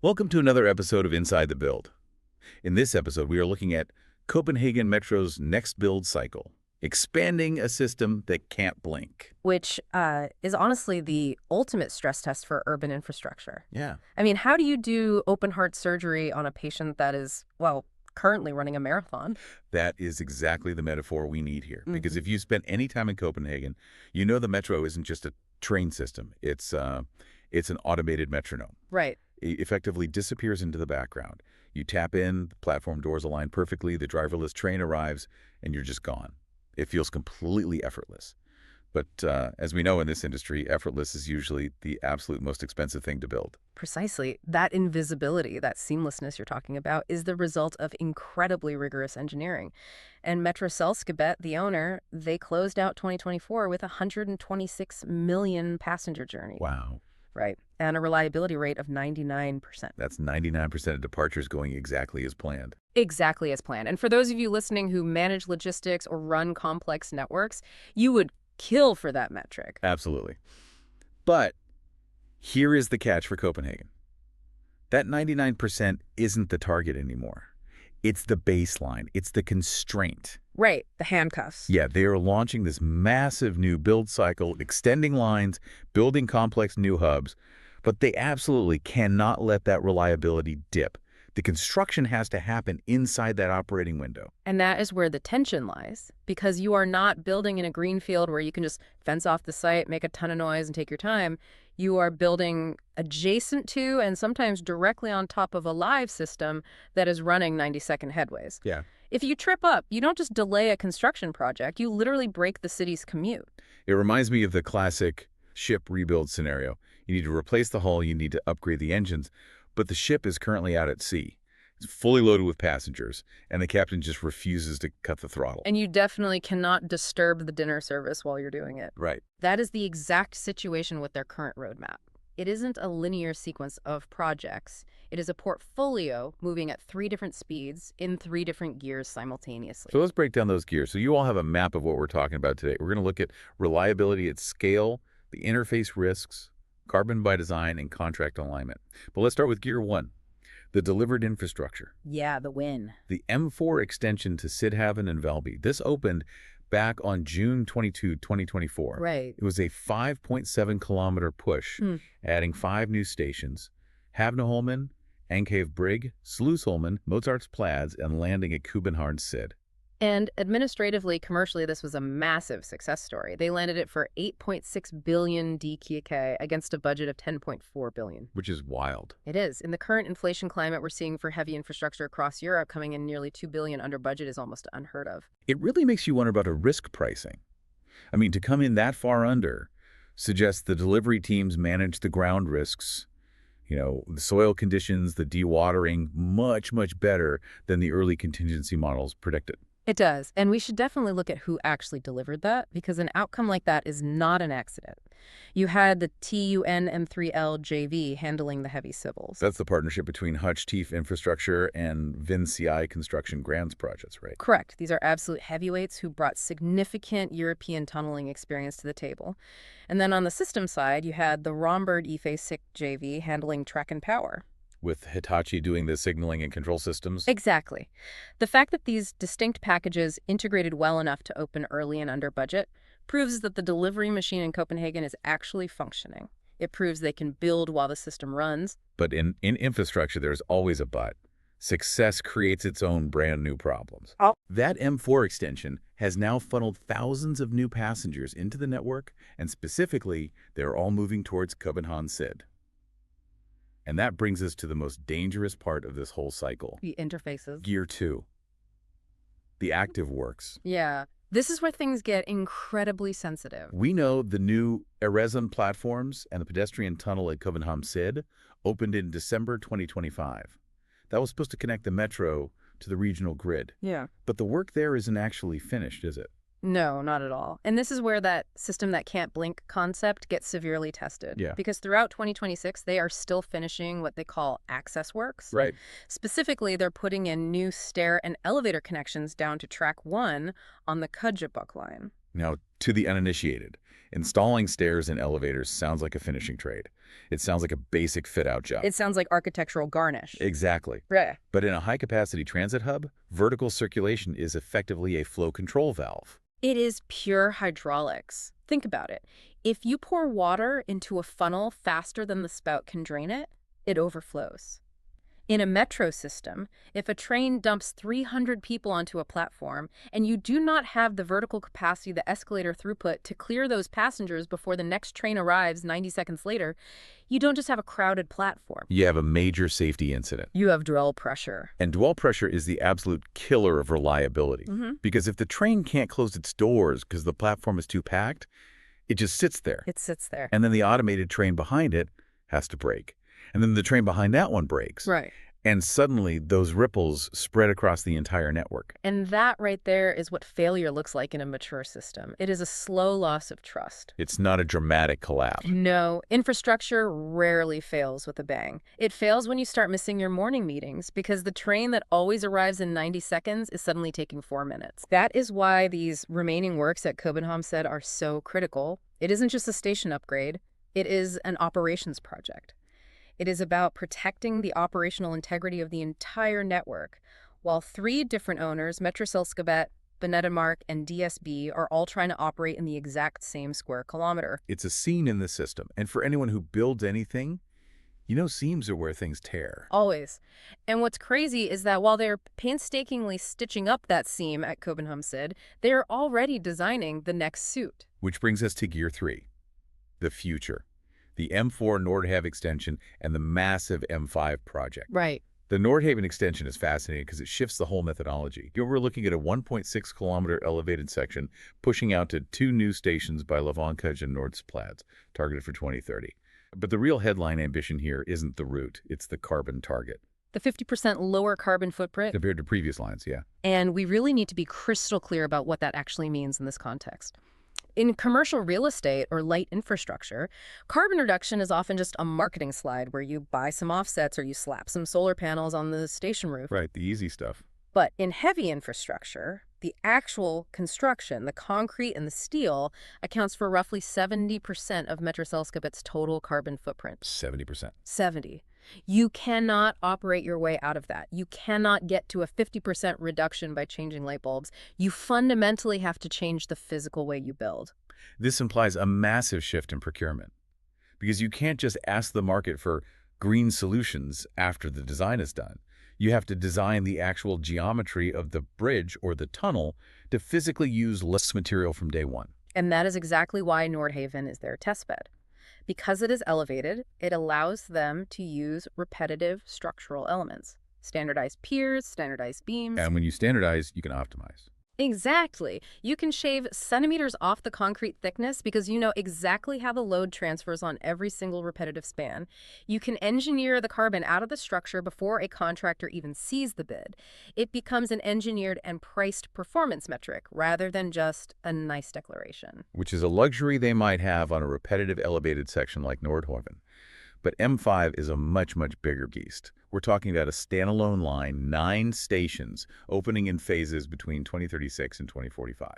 Welcome to another episode of Inside the Build. In this episode, we are looking at Copenhagen Metro's next build cycle, expanding a system that can't blink. Which is honestly the ultimate stress test for urban infrastructure. Yeah. I mean, how do you do open heart surgery on a patient that is, well, currently running a marathon? That is exactly the metaphor we need here. Because if you spent any time in Copenhagen, you know the metro isn't just a train system. It's an automated metronome. Right. It effectively disappears into the background. You tap in, the platform doors align perfectly, the driverless train arrives, and you're just gone. It feels completely effortless. But as we know in this industry, effortless is usually the absolute most expensive thing to build. Precisely. That invisibility, that seamlessness you're talking about, is the result of incredibly rigorous engineering. And Metroselskabet, the owner, they closed out 2024 with 126 million passenger journey. Wow. Right. And a reliability rate of 99%. That's 99% of departures going exactly as planned. Exactly as planned. And for those of you listening who manage logistics or run complex networks, you would kill for that metric. Absolutely. But here is the catch for Copenhagen. That 99% isn't the target anymore. It's the baseline. It's the constraint. Right, the handcuffs. Yeah, they are launching this massive new build cycle, extending lines, building complex new hubs, but they absolutely cannot let that reliability dip. The construction has to happen inside that operating window. And that is where the tension lies, because you are not building in a greenfield where you can just fence off the site, make a ton of noise, and take your time. You are building adjacent to and sometimes directly on top of a live system that is running 90-second headways. Yeah. If you trip up, you don't just delay a construction project, you literally break the city's commute. It reminds me of the classic ship rebuild scenario. You need to replace the hull, you need to upgrade the engines, but the ship is currently out at sea. It's fully loaded with passengers, and the captain just refuses to cut the throttle. And you definitely cannot disturb the dinner service while you're doing it. Right. That is the exact situation with their current roadmap. It isn't a linear sequence of projects. It is a portfolio moving at 3 different speeds in 3 different gears simultaneously. So let's break down those gears. So you all have a map of what we're talking about today. We're going to look at reliability at scale, the interface risks, carbon by design, and contract alignment. But let's start with gear 1, the delivered infrastructure. Yeah, the win. The M4 extension to Sydhavn and Valby. This opened back on June 22, 2024. Right. It was a 5.7-kilometer push, adding 5 new stations: Havneholmen, Enkave Brygge, Sluisholmen, Mozarts Plads, and landing at København Syd. And administratively, commercially, this was a massive success story. They landed it for 8.6 billion DKK against a budget of 10.4 billion. Which is wild. It is. In the current inflation climate we're seeing for heavy infrastructure across Europe, coming in nearly 2 billion under budget is almost unheard of. It really makes you wonder about a risk pricing. I mean, to come in that far under suggests the delivery teams manage the ground risks, the soil conditions, the dewatering, much, much better than the early contingency models predicted. It does. And we should definitely look at who actually delivered that, because an outcome like that is not an accident. You had the TUN M3L JV handling the heavy civils. That's the partnership between Hutch Tief Infrastructure and VinCI Construction Grants projects, right? Correct. These are absolute heavyweights who brought significant European tunneling experience to the table. And then on the system side, you had the Romberg IFE-SIC JV handling track and power. With Hitachi doing the signaling and control systems? Exactly. The fact that these distinct packages integrated well enough to open early and under budget proves that the delivery machine in Copenhagen is actually functioning. It proves they can build while the system runs. But in infrastructure, there's always a but. Success creates its own brand new problems. That M4 extension has now funneled thousands of new passengers into the network, and specifically, they're all moving towards København Syd. And that brings us to the most dangerous part of this whole cycle. The interfaces. Gear 2. The active works. Yeah. This is where things get incredibly sensitive. We know the new Øresund platforms and the pedestrian tunnel at København Syd opened in December 2025. That was supposed to connect the metro to the regional grid. Yeah. But the work there isn't actually finished, is it? No, not at all. And this is where that system that can't blink concept gets severely tested. Yeah. Because throughout 2026, they are still finishing what they call access works. Right. Specifically, they're putting in new stair and elevator connections down to track 1 on the Køgebuk line. Now, to the uninitiated, installing stairs and elevators sounds like a finishing trade. It sounds like a basic fit-out job. It sounds like architectural garnish. Exactly. Right. But in a high-capacity transit hub, vertical circulation is effectively a flow control valve. It is pure hydraulics. Think about it. If you pour water into a funnel faster than the spout can drain it, it overflows. In a metro system, if a train dumps 300 people onto a platform and you do not have the vertical capacity, the escalator throughput, to clear those passengers before the next train arrives 90 seconds later, you don't just have a crowded platform. You have a major safety incident. You have dwell pressure. And dwell pressure is the absolute killer of reliability. Because if the train can't close its doors because the platform is too packed, it just sits there. It sits there. And then the automated train behind it has to brake. And then the train behind that one brakes. Right. And suddenly, those ripples spread across the entire network. And that right there is what failure looks like in a mature system. It is a slow loss of trust. It's not a dramatic collapse. No, infrastructure rarely fails with a bang. It fails when you start missing your morning meetings because the train that always arrives in 90 seconds is suddenly taking 4 minutes. That is why these remaining works at København Syd are so critical. It isn't just a station upgrade. It is an operations project. It is about protecting the operational integrity of the entire network, while 3 different owners, Metroselskabet, Banettmark, and DSB, are all trying to operate in the exact same square kilometer. It's a seam in the system, and for anyone who builds anything, you know seams are where things tear. Always. And what's crazy is that while they're painstakingly stitching up that seam at København Syd, they're already designing the next suit. Which brings us to Gear 3, the future. The M4 Nordhavn extension and the massive M5 project. Right. The Nordhavn extension is fascinating because it shifts the whole methodology. We're looking at a 1.6-kilometer elevated section pushing out to 2 new stations by Levankaj and Nordsplads, targeted for 2030. But the real headline ambition here isn't the route, it's the carbon target. The 50% lower carbon footprint. Compared to previous lines, yeah. And we really need to be crystal clear about what that actually means in this context. In commercial real estate or light infrastructure, carbon reduction is often just a marketing slide where you buy some offsets or you slap some solar panels on the station roof. Right, the easy stuff. But in heavy infrastructure, the actual construction, the concrete and the steel, accounts for roughly 70% of Metroselskabet's total carbon footprint. 70%. 70. You cannot operate your way out of that. You cannot get to a 50% reduction by changing light bulbs. You fundamentally have to change the physical way you build. This implies a massive shift in procurement, because you can't just ask the market for green solutions after the design is done. You have to design the actual geometry of the bridge or the tunnel to physically use less material from day one. And that is exactly why Nordhavn is their testbed. Because it is elevated, it allows them to use repetitive structural elements. Standardized piers, standardized beams. And when you standardize, you can optimize. Exactly. You can shave centimeters off the concrete thickness because you know exactly how the load transfers on every single repetitive span. You can engineer the carbon out of the structure before a contractor even sees the bid. It becomes an engineered and priced performance metric rather than just a nice declaration. Which is a luxury they might have on a repetitive elevated section like Nordhavn. But M5 is a much, much bigger beast. We're talking about a standalone line, 9 stations, opening in phases between 2036 and 2045.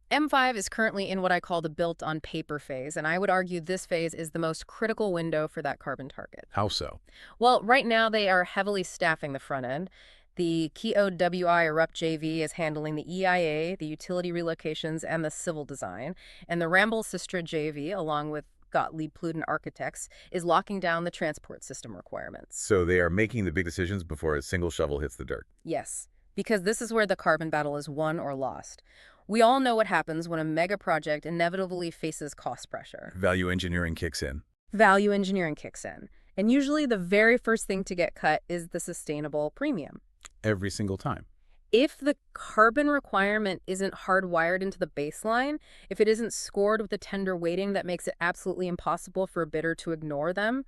M5 is currently in what I call the built-on-paper phase, and I would argue this phase is the most critical window for that carbon target. How so? Well, right now they are heavily staffing the front end. The KOWI Erupt JV is handling the EIA, the utility relocations, and the civil design, and the Ramble Sistra JV, along with Gottlieb Pluden Architects, is locking down the transport system requirements. So they are making the big decisions before a single shovel hits the dirt. Yes, because this is where the carbon battle is won or lost. We all know what happens when a mega project inevitably faces cost pressure. Value engineering kicks in. Value engineering kicks in. And usually the very first thing to get cut is the sustainable premium. Every single time. If the carbon requirement isn't hardwired into the baseline, if it isn't scored with a tender weighting that makes it absolutely impossible for a bidder to ignore them,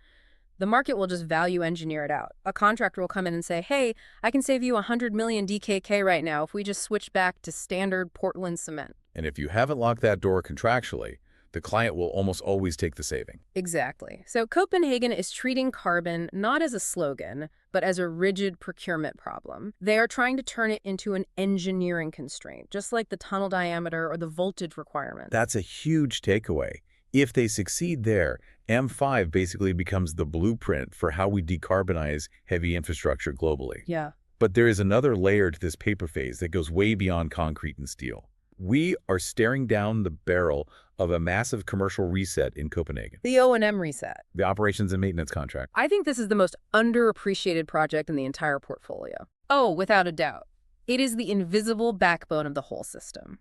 the market will just value engineer it out. A contractor will come in and say, hey, I can save you 100 million DKK right now if we just switch back to standard Portland cement. And if you haven't locked that door contractually, The client will almost always take the saving. Exactly. So Copenhagen is treating carbon not as a slogan, but as a rigid procurement problem. They are trying to turn it into an engineering constraint, just like the tunnel diameter or the voltage requirement. That's a huge takeaway. If they succeed there, M5 basically becomes the blueprint for how we decarbonize heavy infrastructure globally. Yeah. But there is another layer to this paper phase that goes way beyond concrete and steel. We are staring down the barrel of a massive commercial reset in Copenhagen. The O&M reset. The operations and maintenance contract. I think this is the most underappreciated project in the entire portfolio. Oh, without a doubt. It is the invisible backbone of the whole system.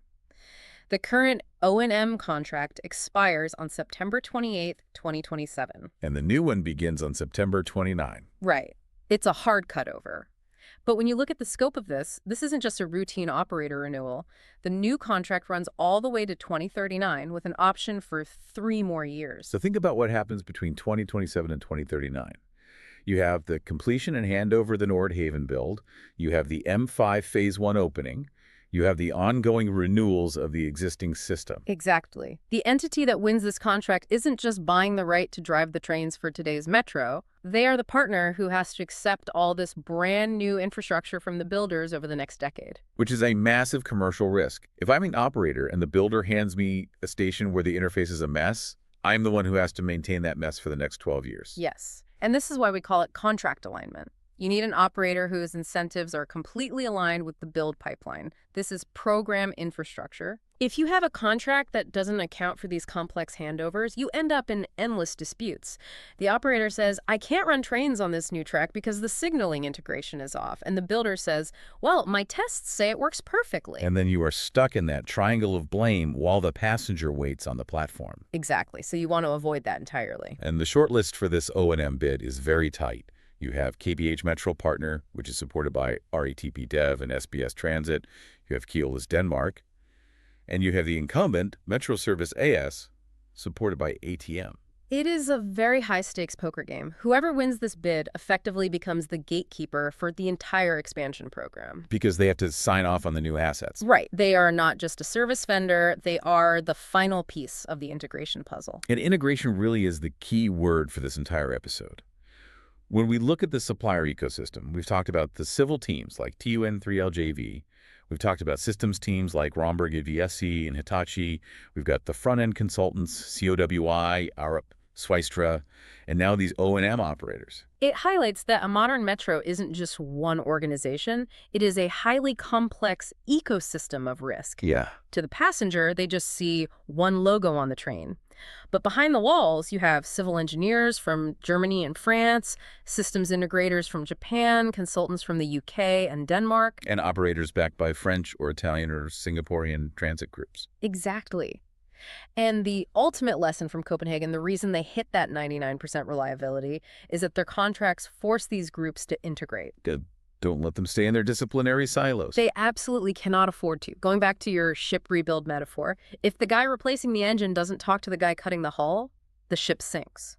The current O&M contract expires on September 28, 2027. And the new one begins on September 29. Right. It's a hard cutover. But when you look at the scope of this isn't just a routine operator renewal. The new contract runs all the way to 2039 with an option for 3 more years. So think about what happens between 2027 and 2039. You have the completion and handover of the Nordhavn build. You have the M5 Phase 1 opening. You have the ongoing renewals of the existing system. Exactly. The entity that wins this contract isn't just buying the right to drive the trains for today's metro. They are the partner who has to accept all this brand new infrastructure from the builders over the next decade. Which is a massive commercial risk. If I'm an operator and the builder hands me a station where the interface is a mess, I'm the one who has to maintain that mess for the next 12 years. Yes. And this is why we call it contract alignment. You need an operator whose incentives are completely aligned with the build pipeline. This is program infrastructure. If you have a contract that doesn't account for these complex handovers, you end up in endless disputes. The operator says, I can't run trains on this new track because the signaling integration is off. And the builder says, well, my tests say it works perfectly. And then you are stuck in that triangle of blame while the passenger waits on the platform. Exactly. So you want to avoid that entirely. And the shortlist for this O&M bid is very tight. You have KBH Metro Partner, which is supported by RATP Dev and SBS Transit. You have Keolis Denmark. And you have the incumbent, Metroservice AS, supported by ATM. It is a very high-stakes poker game. Whoever wins this bid effectively becomes the gatekeeper for the entire expansion program. Because they have to sign off on the new assets. Right. They are not just a service vendor. They are the final piece of the integration puzzle. And integration really is the key word for this entire episode. When we look at the supplier ecosystem, we've talked about the civil teams like TUN3LJV. We've talked about systems teams like Romberg at VSC and Hitachi. We've got the front-end consultants, COWI, Arup, Swistra, and now these O&M operators. It highlights that a modern metro isn't just one organization. It is a highly complex ecosystem of risk. Yeah. To the passenger, they just see one logo on the train. But behind the walls, you have civil engineers from Germany and France, systems integrators from Japan, consultants from the UK and Denmark. And operators backed by French or Italian or Singaporean transit groups. Exactly. And the ultimate lesson from Copenhagen, the reason they hit that 99% reliability, is that their contracts force these groups to integrate. Good. Don't let them stay in their disciplinary silos. They absolutely cannot afford to. Going back to your ship rebuild metaphor, if the guy replacing the engine doesn't talk to the guy cutting the hull, the ship sinks.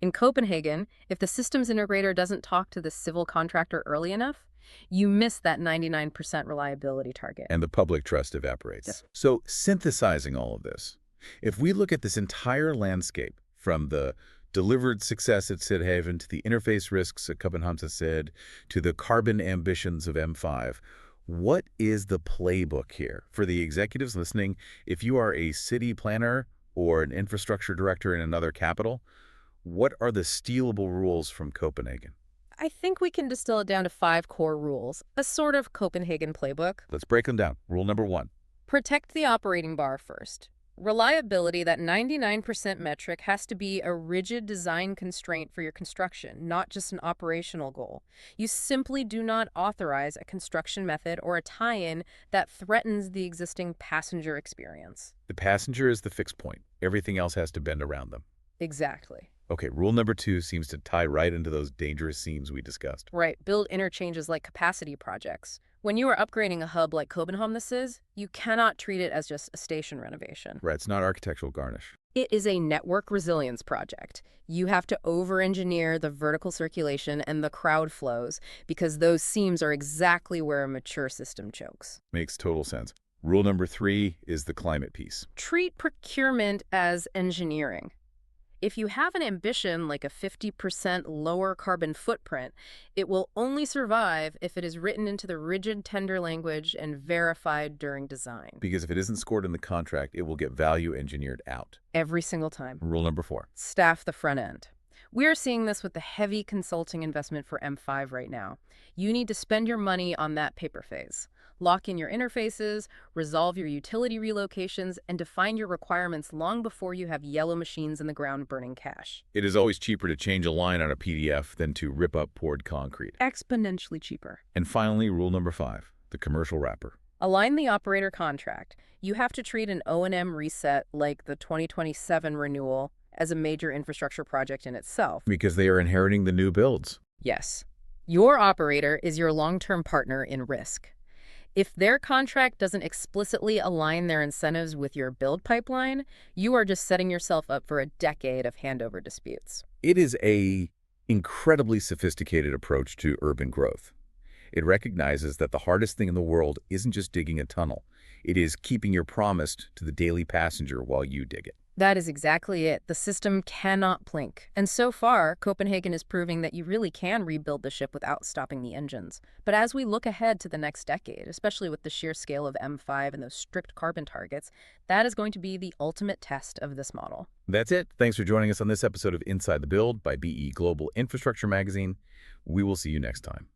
In Copenhagen, if the systems integrator doesn't talk to the civil contractor early enough, you miss that 99% reliability target. And the public trust evaporates. Yes. So synthesizing all of this, if we look at this entire landscape from the delivered success at Sydhavn to the interface risks at København Syd to the carbon ambitions of M5, what is the playbook here? For the executives listening, if you are a city planner or an infrastructure director in another capital, what are the stealable rules from Copenhagen? I think we can distill it down to 5 core rules, a sort of Copenhagen playbook. Let's break them down. Rule number 1. Protect the operating bar first. Reliability, that 99% metric, has to be a rigid design constraint for your construction, not just an operational goal. You simply do not authorize a construction method or a tie-in that threatens the existing passenger experience. The passenger is the fixed point. Everything else has to bend around them. Exactly. Okay, rule number 2 seems to tie right into those dangerous seams we discussed. Right. Build interchanges like capacity projects. When you are upgrading a hub like København Syd, you cannot treat it as just a station renovation. Right, it's not architectural garnish. It is a network resilience project. You have to over-engineer the vertical circulation and the crowd flows because those seams are exactly where a mature system chokes. Makes total sense. Rule number 3 is the climate piece. Treat procurement as engineering. If you have an ambition like a 50% lower carbon footprint, it will only survive if it is written into the rigid tender language and verified during design. Because if it isn't scored in the contract, it will get value engineered out. Every single time. Rule number 4. Staff the front end. We're seeing this with the heavy consulting investment for M5 right now. You need to spend your money on that paper phase. Lock in your interfaces, resolve your utility relocations, and define your requirements long before you have yellow machines in the ground burning cash. It is always cheaper to change a line on a PDF than to rip up poured concrete. Exponentially cheaper. And finally, rule number 5, the commercial wrapper. Align the operator contract. You have to treat an O&M reset like the 2027 renewal as a major infrastructure project in itself. Because they are inheriting the new builds. Yes. Your operator is your long-term partner in risk. If their contract doesn't explicitly align their incentives with your build pipeline, you are just setting yourself up for a decade of handover disputes. It is an incredibly sophisticated approach to urban growth. It recognizes that the hardest thing in the world isn't just digging a tunnel. It is keeping your promise to the daily passenger while you dig it. That is exactly it. The system cannot blink. And so far, Copenhagen is proving that you really can rebuild the ship without stopping the engines. But as we look ahead to the next decade, especially with the sheer scale of M5 and those strict carbon targets, that is going to be the ultimate test of this model. That's it. Thanks for joining us on this episode of Inside the Build by BE Global Infrastructure Magazine. We will see you next time.